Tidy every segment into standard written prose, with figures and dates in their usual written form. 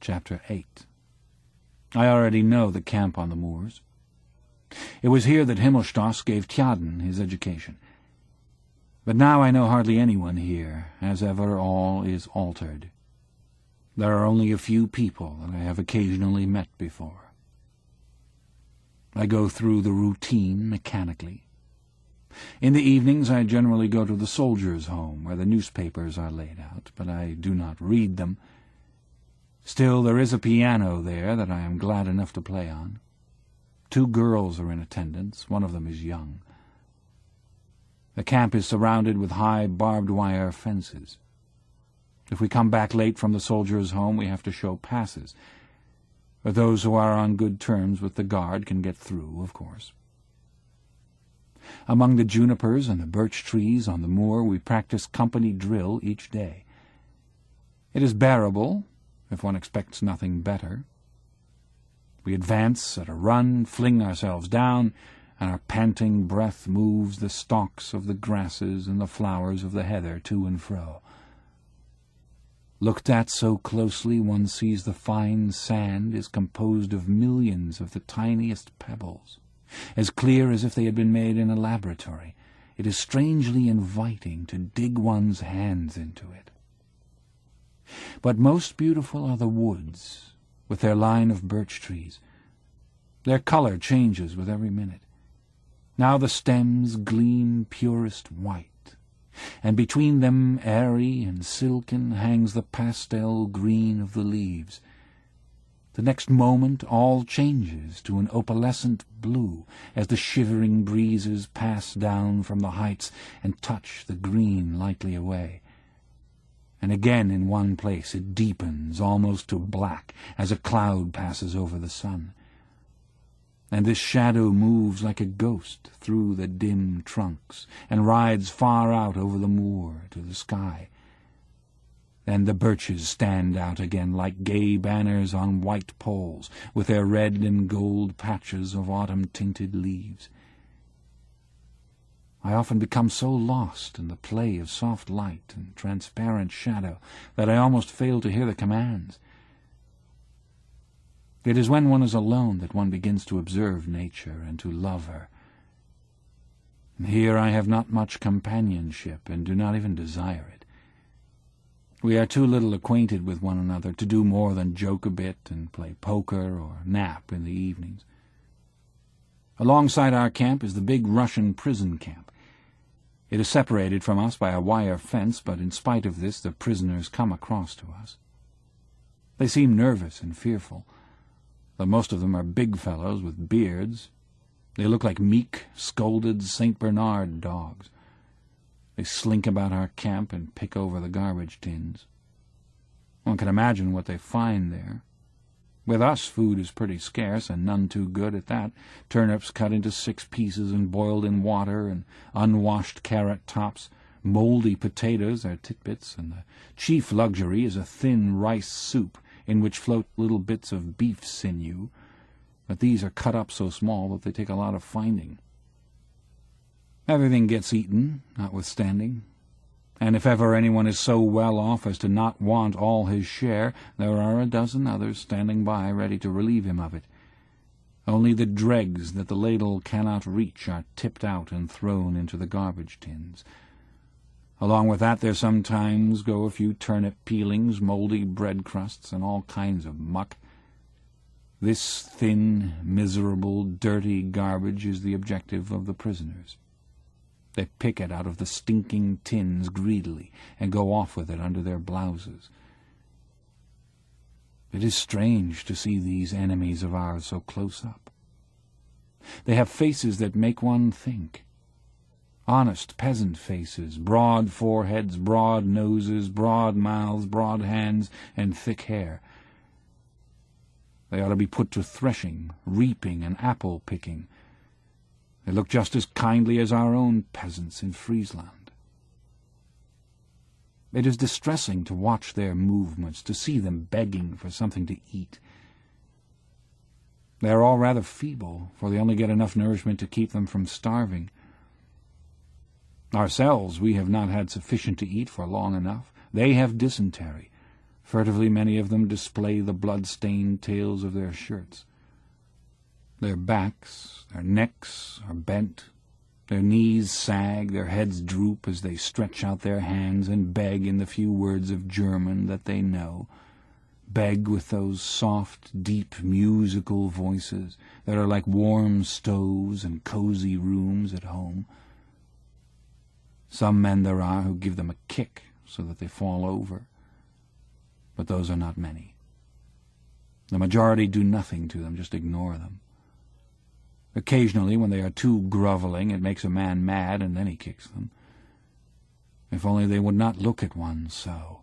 Chapter 8. I already know the camp on the moors. It was here that Himmelstoss gave Tjaden his education. But now I know hardly anyone here. As ever, all is altered. There are only a few people that I have occasionally met before. I go through the routine mechanically. In the evenings I generally go to the soldiers' home, where the newspapers are laid out, but I do not read them. Still, there is a piano there that I am glad enough to play on. 2 girls are in attendance. One of them is young. The camp is surrounded with high barbed wire fences. If we come back late from the soldiers' home, we have to show passes. But those who are on good terms with the guard can get through, of course. Among the junipers and the birch trees on the moor, we practice company drill each day. It is bearable, if one expects nothing better. We advance at a run, fling ourselves down, and our panting breath moves the stalks of the grasses and the flowers of the heather to and fro. Looked at so closely, one sees the fine sand is composed of millions of the tiniest pebbles, as clear as if they had been made in a laboratory. It is strangely inviting to dig one's hands into it. But most beautiful are the woods, with their line of birch trees. Their color changes with every minute. Now the stems gleam purest white, and between them, airy and silken, hangs the pastel green of the leaves. The next moment all changes to an opalescent blue as the shivering breezes pass down from the heights and touch the green lightly away. And again in one place it deepens almost to black as a cloud passes over the sun. And this shadow moves like a ghost through the dim trunks and rides far out over the moor to the sky. Then the birches stand out again like gay banners on white poles, with their red and gold patches of autumn-tinted leaves. I often become so lost in the play of soft light and transparent shadow that I almost fail to hear the commands. It is when one is alone that one begins to observe nature and to love her. And here I have not much companionship and do not even desire it. We are too little acquainted with one another to do more than joke a bit and play poker or nap in the evenings. Alongside our camp is the big Russian prison camp. It is separated from us by a wire fence, but in spite of this the prisoners come across to us. They seem nervous and fearful, though most of them are big fellows with beards. They look like meek, scolded St. Bernard dogs. They slink about our camp and pick over the garbage tins. One can imagine what they find there. With us, food is pretty scarce, and none too good at that. Turnips cut into 6 pieces and boiled in water, and unwashed carrot tops. Mouldy potatoes are titbits, and the chief luxury is a thin rice soup in which float little bits of beef sinew, but these are cut up so small that they take a lot of finding. Everything gets eaten, notwithstanding, and if ever anyone is so well off as to not want all his share, there are a dozen others standing by ready to relieve him of it. Only the dregs that the ladle cannot reach are tipped out and thrown into the garbage tins. Along with that there sometimes go a few turnip peelings, mouldy bread crusts, and all kinds of muck. This thin, miserable, dirty garbage is the objective of the prisoners. They pick it out of the stinking tins greedily and go off with it under their blouses. It is strange to see these enemies of ours so close up. They have faces that make one think. Honest peasant faces, broad foreheads, broad noses, broad mouths, broad hands, and thick hair. They ought to be put to threshing, reaping, and apple-picking. They look just as kindly as our own peasants in Friesland. It is distressing to watch their movements, to see them begging for something to eat. They are all rather feeble, for they only get enough nourishment to keep them from starving. Ourselves, we have not had sufficient to eat for long enough. They have dysentery. Furtively many of them display the blood-stained tails of their shirts. Their backs, their necks are bent, their knees sag, their heads droop as they stretch out their hands and beg in the few words of German that they know, beg with those soft, deep, musical voices that are like warm stoves and cozy rooms at home. Some men there are who give them a kick so that they fall over, but those are not many. The majority do nothing to them, just ignore them. Occasionally, when they are too grovelling, it makes a man mad, and then he kicks them. If only they would not look at one so.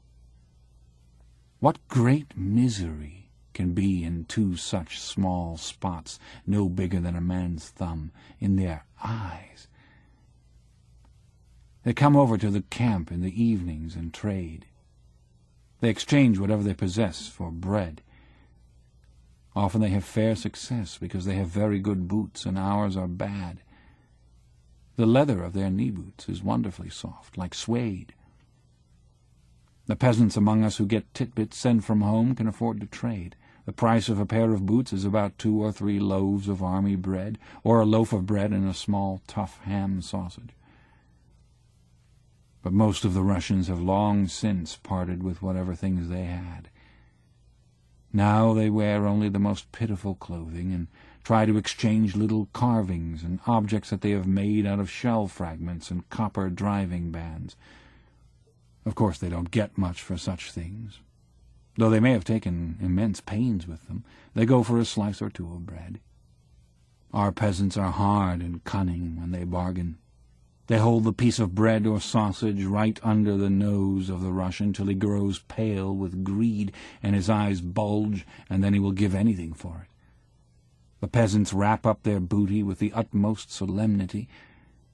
What great misery can be in two such small spots, no bigger than a man's thumb, in their eyes. They come over to the camp in the evenings and trade. They exchange whatever they possess for bread. Often they have fair success because they have very good boots and ours are bad. The leather of their knee boots is wonderfully soft, like suede. The peasants among us who get titbits sent from home can afford to trade. The price of a pair of boots is about 2 or 3 loaves of army bread, or a loaf of bread and a small, tough ham sausage. But most of the Russians have long since parted with whatever things they had. Now they wear only the most pitiful clothing and try to exchange little carvings and objects that they have made out of shell fragments and copper driving bands. Of course, they don't get much for such things. Though they may have taken immense pains with them, they go for a slice or two of bread. Our peasants are hard and cunning when they bargain. They hold the piece of bread or sausage right under the nose of the Russian till he grows pale with greed and his eyes bulge, and then he will give anything for it. The peasants wrap up their booty with the utmost solemnity,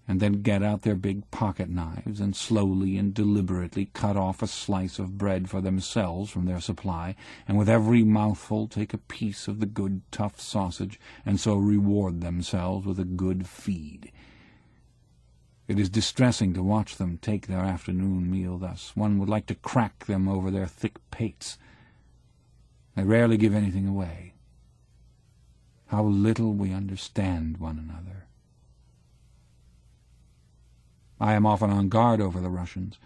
and then get out their big pocket-knives and slowly and deliberately cut off a slice of bread for themselves from their supply, and with every mouthful take a piece of the good tough sausage, and so reward themselves with a good feed. It is distressing to watch them take their afternoon meal thus. One would like to crack them over their thick pates. They rarely give anything away. How little we understand one another. I am often on guard over the Russians.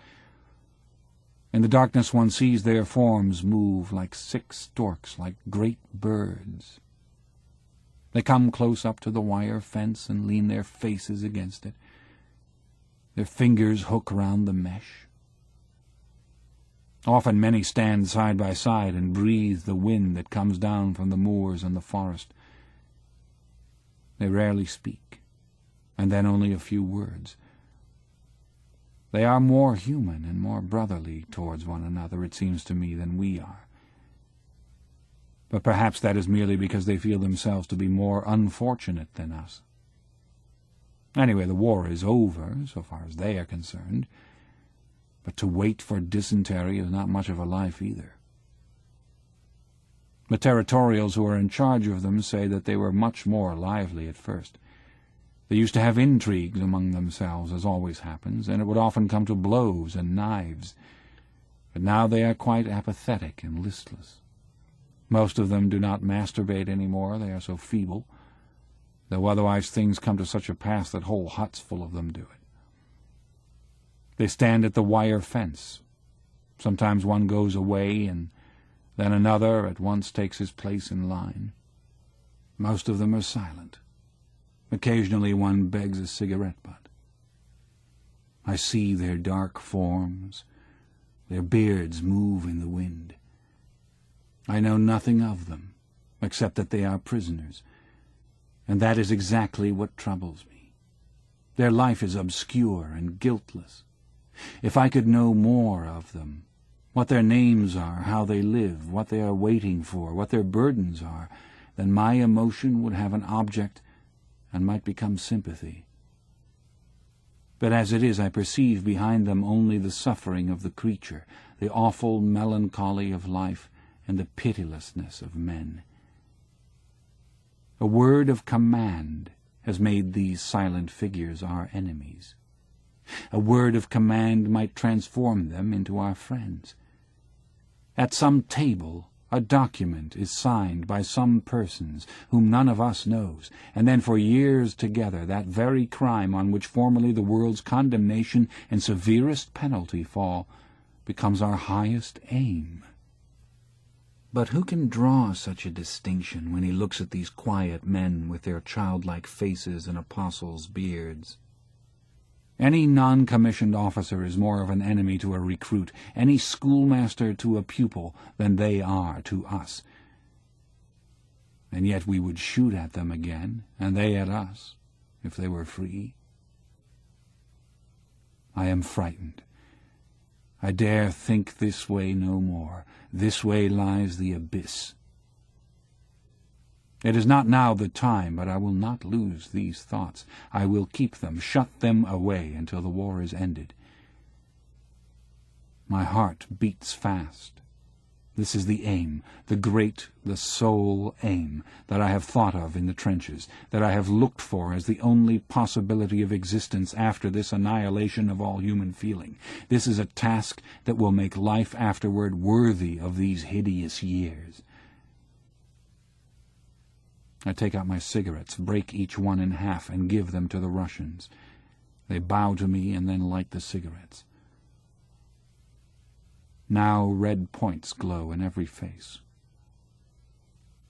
In the darkness one sees their forms move like 6 storks, like great birds. They come close up to the wire fence and lean their faces against it. Their fingers hook round the mesh. Often many stand side by side and breathe the wind that comes down from the moors and the forest. They rarely speak, and then only a few words. They are more human and more brotherly towards one another, it seems to me, than we are. But perhaps that is merely because they feel themselves to be more unfortunate than us. Anyway, the war is over, so far as they are concerned, but to wait for dysentery is not much of a life either. The territorials who are in charge of them say that they were much more lively at first. They used to have intrigues among themselves, as always happens, and it would often come to blows and knives. But now they are quite apathetic and listless. Most of them do not masturbate any more, they are so feeble, though otherwise things come to such a pass that whole huts full of them do it. They stand at the wire fence. Sometimes one goes away, and then another at once takes his place in line. Most of them are silent. Occasionally one begs a cigarette butt. I see their dark forms. Their beards move in the wind. I know nothing of them, except that they are prisoners, and that is exactly what troubles me. Their life is obscure and guiltless. If I could know more of them, what their names are, how they live, what they are waiting for, what their burdens are, then my emotion would have an object and might become sympathy. But as it is, I perceive behind them only the suffering of the creature, the awful melancholy of life, and the pitilessness of men. A word of command has made these silent figures our enemies. A word of command might transform them into our friends. At some table a document is signed by some persons whom none of us knows, and then for years together that very crime on which formerly the world's condemnation and severest penalty fall becomes our highest aim. But who can draw such a distinction when he looks at these quiet men with their childlike faces and apostles' beards? Any non-commissioned officer is more of an enemy to a recruit, any schoolmaster to a pupil, than they are to us. And yet we would shoot at them again, and they at us, if they were free. I am frightened. I dare think this way no more. This way lies the abyss. It is not now the time, but I will not lose these thoughts. I will keep them, shut them away until the war is ended. My heart beats fast. This is the aim, the great, the sole aim, that I have thought of in the trenches, that I have looked for as the only possibility of existence after this annihilation of all human feeling. This is a task that will make life afterward worthy of these hideous years. I take out my cigarettes, break each one in half, and give them to the Russians. They bow to me and then light the cigarettes. Now red points glow in every face.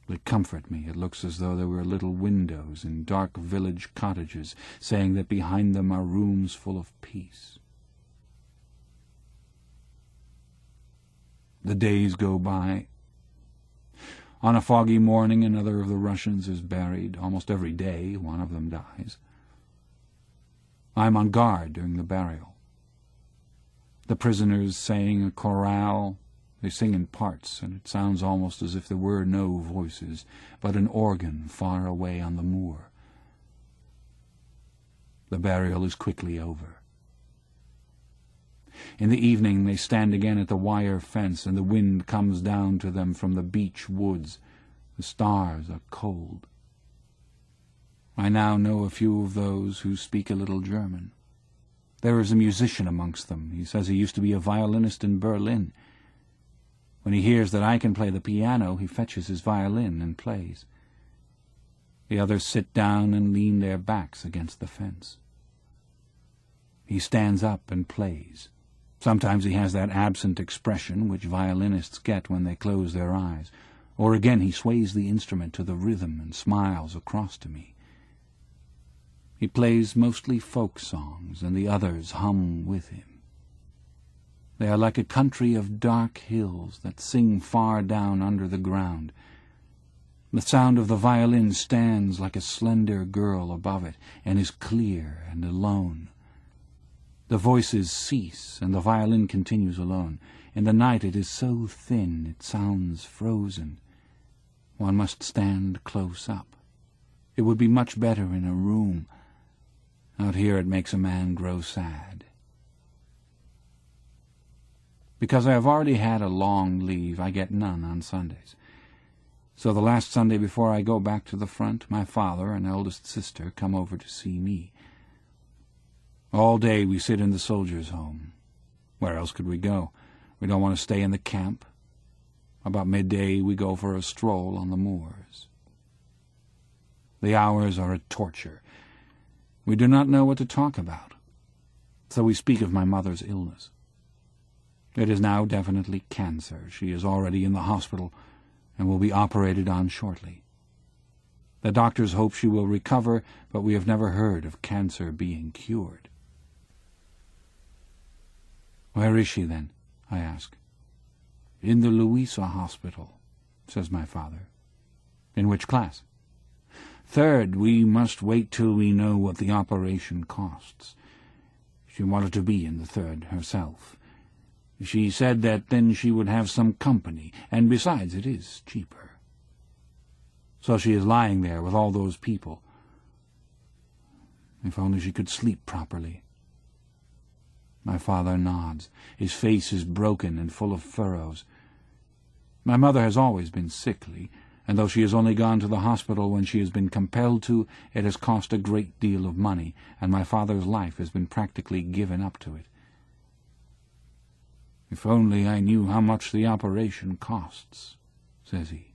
They comfort me. It looks as though there were little windows in dark village cottages, saying that behind them are rooms full of peace. The days go by. On a foggy morning another of the Russians is buried. Almost every day one of them dies. I am on guard during the burial. The prisoners saying a chorale. They sing in parts, and it sounds almost as if there were no voices, but an organ far away on the moor. The burial is quickly over. In the evening they stand again at the wire fence, and the wind comes down to them from the beech woods. The stars are cold. I now know a few of those who speak a little German. There is a musician amongst them. He says he used to be a violinist in Berlin. When he hears that I can play the piano, he fetches his violin and plays. The others sit down and lean their backs against the fence. He stands up and plays. Sometimes he has that absent expression which violinists get when they close their eyes, or again he sways the instrument to the rhythm and smiles across to me. He plays mostly folk songs, and the others hum with him. They are like a country of dark hills that sing far down under the ground. The sound of the violin stands like a slender girl above it, and is clear and alone. The voices cease, and the violin continues alone. In the night it is so thin it sounds frozen. One must stand close up. It would be much better in a room. Out here it makes a man grow sad. Because I have already had a long leave, I get none on Sundays. So the last Sunday before I go back to the front, my father and eldest sister come over to see me. All day we sit in the soldiers' home. Where else could we go? We don't want to stay in the camp. About midday we go for a stroll on the moors. The hours are a torture. We do not know what to talk about, so we speak of my mother's illness. It is now definitely cancer. She is already in the hospital and will be operated on shortly. The doctors hope she will recover, but we have never heard of cancer being cured. "Where is she, then?" I ask. "In the Louisa Hospital," says my father. "In which class?" "Third. We must wait till we know what the operation costs. She wanted to be in the third herself. She said that then she would have some company, and besides it is cheaper. So she is lying there with all those people. If only she could sleep properly." My father nods. His face is broken and full of furrows. My mother has always been sickly, and though she has only gone to the hospital when she has been compelled to, it has cost a great deal of money, and my father's life has been practically given up to it. "If only I knew how much the operation costs," says he.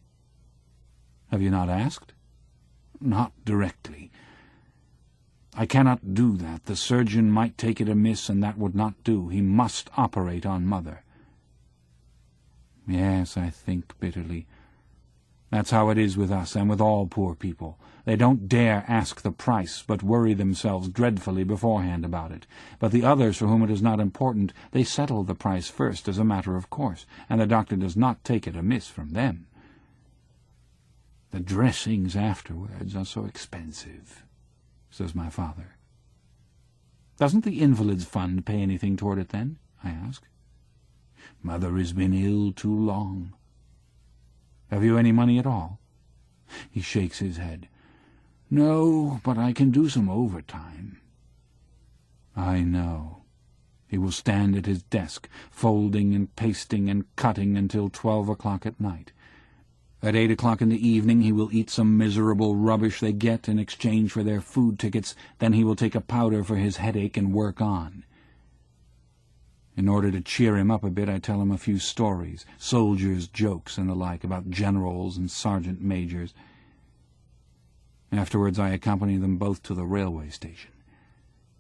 "Have you not asked?" "Not directly. I cannot do that. The surgeon might take it amiss, and that would not do. He must operate on Mother." "Yes," I think bitterly. "That's how it is with us, and with all poor people. They don't dare ask the price, but worry themselves dreadfully beforehand about it. But the others for whom it is not important, they settle the price first as a matter of course, and the doctor does not take it amiss from them. The dressings afterwards are so expensive," says my father. "Doesn't the Invalids' Fund pay anything toward it, then?" I ask. "Mother has been ill too long." "Have you any money at all?" He shakes his head. "No, but I can do some overtime." I know. He will stand at his desk, folding and pasting and cutting until 12 o'clock at night. At 8 o'clock in the evening he will eat some miserable rubbish they get in exchange for their food tickets. Then he will take a powder for his headache and work on. In order to cheer him up a bit, I tell him a few stories, soldiers' jokes and the like, about generals and sergeant majors. Afterwards I accompany them both to the railway station.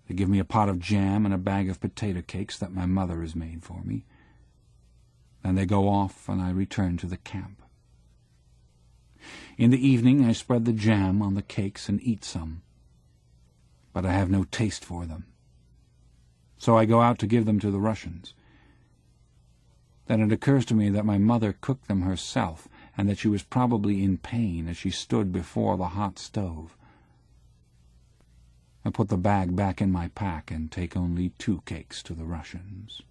They give me a pot of jam and a bag of potato cakes that my mother has made for me. Then they go off, and I return to the camp. In the evening I spread the jam on the cakes and eat some, but I have no taste for them. So I go out to give them to the Russians. Then it occurs to me that my mother cooked them herself, and that she was probably in pain as she stood before the hot stove. I put the bag back in my pack and take only 2 cakes to the Russians.